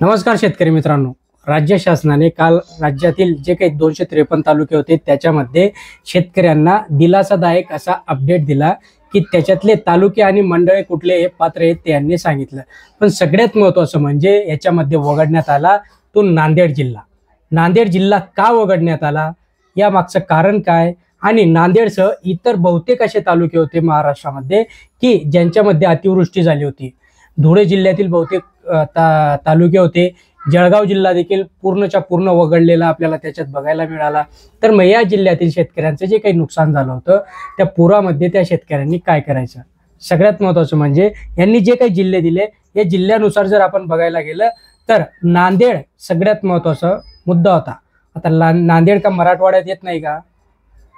नमस्कार शेतकरी मित्रांनो, राज्य शासनाने काल राज्यातील जे काही 253 तालुके होते त्याच्यामध्ये शेतकऱ्यांना दिलासादायक असा अपडेट दिला की त्याच्यातले तालुके आणि मंडळे कुठले हे पात्र आहेत ते यांनी सांगितलं। पण सगळ्यात महत्त्वाचं म्हणजे याच्यामध्ये वगळण्यात आला तो नांदेड जिल्हा। नांदेड जिल्हा का वगळण्यात आला, या मागचं कारण काय, आणि नांदेडसह इतर बहुतेक असे तालुके होते महाराष्ट्रामध्ये की ज्यांच्यामध्ये अतिवृष्टी झाली होती। धुळे जिल्ह्यातील बहुतेक तालुके होते। जळगाव जिल्हा देखील पूर्णच्या पूर्ण वगळलेला आपल्याला त्याच्यात बघायला मिळाला। तर मग या जिल्ह्यातील शेतकऱ्यांचं जे काही नुकसान झालं होतं त्या पुरामध्ये त्या शेतकऱ्यांनी काय करायचं, सगळ्यात महत्त्वाचं म्हणजे यांनी जे काही जिल्हे दिले या जिल्ह्यानुसार जर आपण बघायला गेलं तर नांदेड सगळ्यात महत्त्वाचा मुद्दा होता। आता नांदेड का मराठवाड्यात येत नाही का,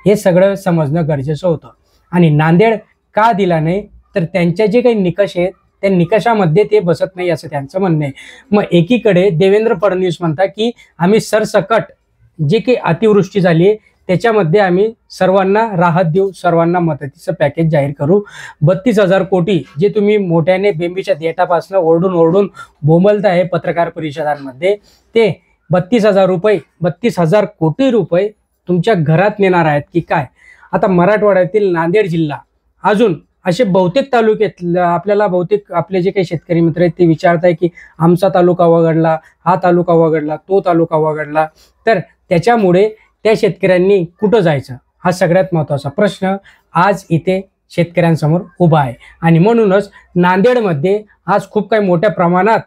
हे सगळं समजणं गरजेचं होतं। आणि नांदेड का दिला नाही तर त्यांचे जे काही निकष आहेत त्या निकषामध्ये ते बसत नाही असं त्यांचं म्हणणं आहे। मग एकीकडे देवेंद्र फडणवीस म्हणतात की आम्ही सरसकट जे काही अतिवृष्टी झाली त्याच्यामध्ये आम्ही सर्वांना राहत देऊ, सर्वांना मदतीचं पॅकेज जाहीर करू। 32,000 कोटी जे तुम्ही मोठ्याने बेंबीच्या देठापासून ओरडून बोंबलत आहे पत्रकार परिषदांमध्ये, ते 32,000 कोटी रुपये तुमच्या घरात नेणार आहेत की काय। आता मराठवाड्यातील नांदेड जिल्हा अजून असे बहुतेक तालुक्यात आपल्याला बहुतेक आपले जे काही शेतकरी मित्र आहेत ते विचारत आहे की आमचा तालुका वगळला, हा तालुका वगळला, तो तालुका वगळला, तर त्याच्यामुळे त्या शेतकऱ्यांनी कुठं जायचं हा सगळ्यात महत्त्वाचा प्रश्न आज इथे शेतकऱ्यांसमोर उभा आहे। आणि म्हणूनच नांदेडमध्ये आज खूप काही मोठ्या प्रमाणात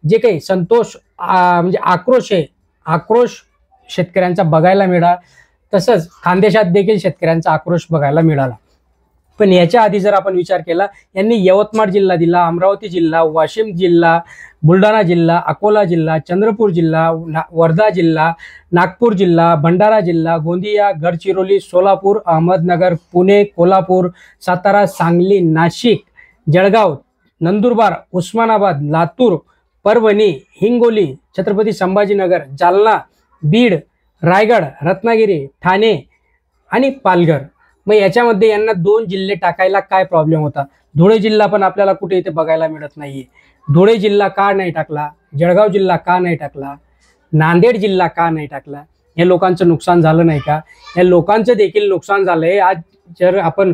जे काही संतोष म्हणजे आक्रोश शेतकऱ्यांचा बघायला मिळाला, तसंच खानदेशात देखील शेतकऱ्यांचा आक्रोश बघायला मिळाला। पण याच्या आधी जर आपण विचार केला, यांनी यवतमाळ जिल्हा दिला, अमरावती जिल्हा, वाशिम जिल्हा, बुलढाणा जिल्हा, अकोला जिल्हा, चंद्रपूर जिल्हा, वर्धा जिल्हा, नागपूर जिल्हा, भंडारा जिल्हा, गोंदिया, गडचिरोली, सोलापूर, अहमदनगर, पुणे, कोल्हापूर, सातारा, सांगली, नाशिक, जळगाव, नंदुरबार, उस्मानाबाद, लातूर, परभणी, हिंगोली, छत्रपती संभाजीनगर, जालना, बीड, रायगड, रत्नागिरी, ठाणे आणि पालघर। मग याच्यामध्ये यांना 2 जिल्हे टाकायला काय प्रॉब्लेम होता। धुळे जिल्हा पण आपल्याला कुठे इथे बघायला मिळत नाहीये। धुळे जिल्हा का नाही टाकला, जळगाव जिल्हा का नाही टाकला, नांदेड जिल्हा का नाही टाकला, या लोकांचं नुकसान झालं नाही का, या लोकांचं देखील नुकसान झालंय। आज जर आपण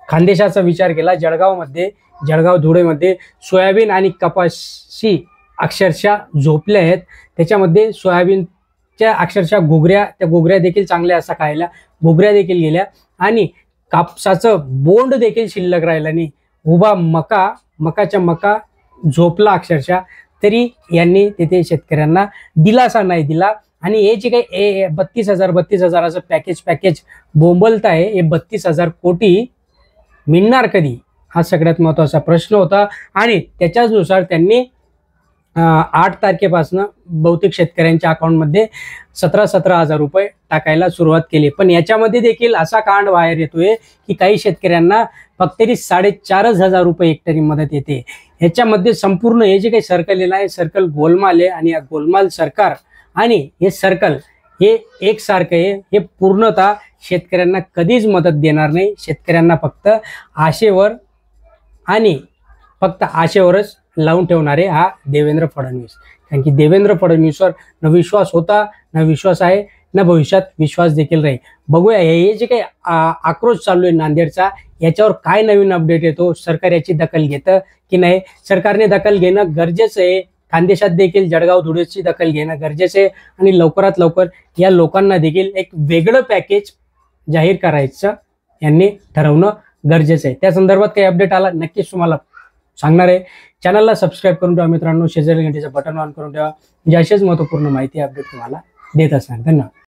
खानदेशाचा विचार केला, जळगाव धुळेमध्ये सोयाबीन आणि कपाशी अक्षरशः झोपले आहेत। त्याच्यामध्ये सोयाबीनच्या अक्षरशः घुगऱ्या देखील चांगल्या असा खायला घुगऱ्या देखील गेल्या आणि कापसाचं बोंड देखील शिल्लक राहिलं नाही। उभा मका झोपला अक्षरशः, तरी यांनी तिथे शेतकऱ्यांना दिलासा नाही दिला। आणि हे जे काही 32,000 पॅकेज बोंबलत आहे, हे 32,000 कोटी मिळणार कधी हा सगळ्यात महत्त्वाचा प्रश्न होता। आणि त्याच्यानुसार त्यांनी 8 तारखेपासून बहुतेक शेतकऱ्यांच्या अकाउंटमध्ये 17,000 रुपये टाकायला सुरुवात केली। पण याच्यामध्ये देखील असा कांड बाहेर येतोय की काही शेतकऱ्यांना फक्त 4,500 रुपये हेक्टरी मदत येते। ह्याच्यामध्ये संपूर्ण हे जे काही सर्कल आहे, सर्कल गोलमाल आहे आणि या गोलमाल सरकार आणि हे सर्कल हे एकसारखं आहे। हे पूर्णतः शेतकऱ्यांना कधीच मदत देणार नाही। शेतकऱ्यांना फक्त आशेवरच लावून ठेवणारे हा देवेंद्र फडणवीस। कारण की देवेंद्र फडणवीसवर न विश्वास होता, न विश्वास आहे, न भविष्यात विश्वास देखील राहील। बघूया हे जे काही आक्रोश चालू आहे नांदेडचा, याच्यावर काय नवीन अपडेट येतो, सरकार याची दखल घेतं की नाही। सरकारने दखल घेणं गरजेचं आहे। खानदेशात देखील जळगाव धुळेची दखल घेणं गरजेचं आहे आणि लवकरात लवकर या लोकांना देखील एक वेगळं पॅकेज जाहीर करायचं यांनी ठरवणं गरजेचं आहे। त्या संदर्भात काही अपडेट आला नक्कीच तुम्हाला सांगणार आहे। चॅनलला सबस्क्राईब करून ठेवा मित्रांनो, शेजारी घंटीचं बटन ऑन करून ठेवा, म्हणजे असेच महत्त्वपूर्ण माहिती अपडेट तुम्हाला देत असणार। धन्यवाद।